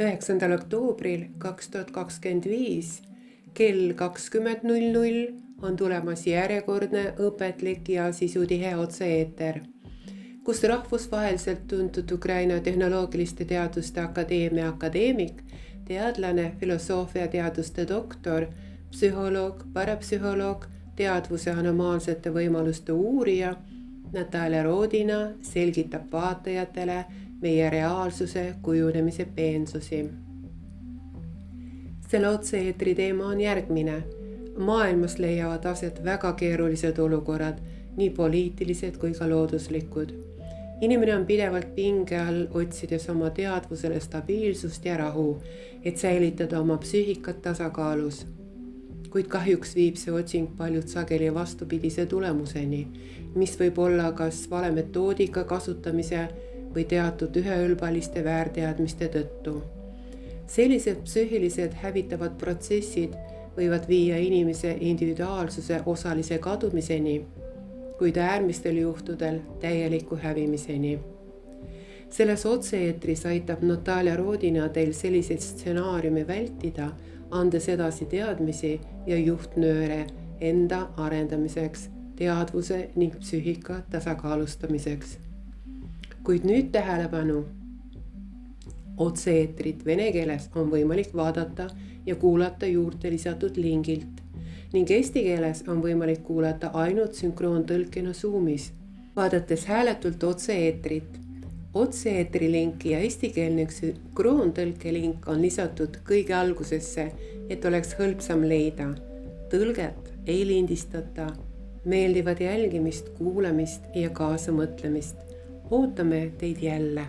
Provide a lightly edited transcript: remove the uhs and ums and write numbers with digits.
9. oktoobril 2025 kell 20.00 on tulemas järjekordne õpetlik ja sisutihe otse-eeter, kus rahvusvaheliselt tuntud Ukraina Tehnoloogiliste Teaduste Akadeemia akadeemik, teadlane, filosoofiateaduste doktor, psühholoog, parapsühholoog, teadvuse anomaalsete võimaluste uurija Natalja Rodina selgitab vaatajatele meie reaalsuse kujunemise peensusi. Selle otse-eetri teema on järgmine. Maailmas leiavad aset väga keerulised olukorrad, nii poliitilised kui ka looduslikud. Inimene on pidevalt pinge all, otsides oma teadvusele stabiilsust ja rahu, et säilitada oma psüühikat tasakaalus. Kuid kahjuks viib see otsing paljud sageli vastupidise tulemuseni, mis võib olla kas vale metoodika kasutamise või teatud üheülbaliste väärteadmiste tõttu. Sellised psüühilised hävitavad protsessid võivad viia inimese individuaalsuse osalise kadumiseni, kuid äärmistel juhtudel täieliku hävimiseni. Selles otse-eetris aitab Natalja Rodina teil selliseid stsenaariume vältida, andes edasi teadmisi ja juhtnööre enda arendamiseks, teadvuse ning psüühika tasakaalustamiseks. Kuid nüüd tähelepanu. Otse-eetrit vene keeles on võimalik vaadata ja kuulata juurde lisatud lingilt ning eesti keeles on võimalik kuulata ainult sünkroontõlkena Zoomis, vaadates hääletult otse-eetrit. Otse-eetri link ja eestikeelne sünkroontõlke link on lisatud kõige algusesse, et oleks hõlpsam leida. Tõlget ei lindistata, meeldivad jälgimist, kuulamist ja kaasamõtlemist. Ootame teid jälle.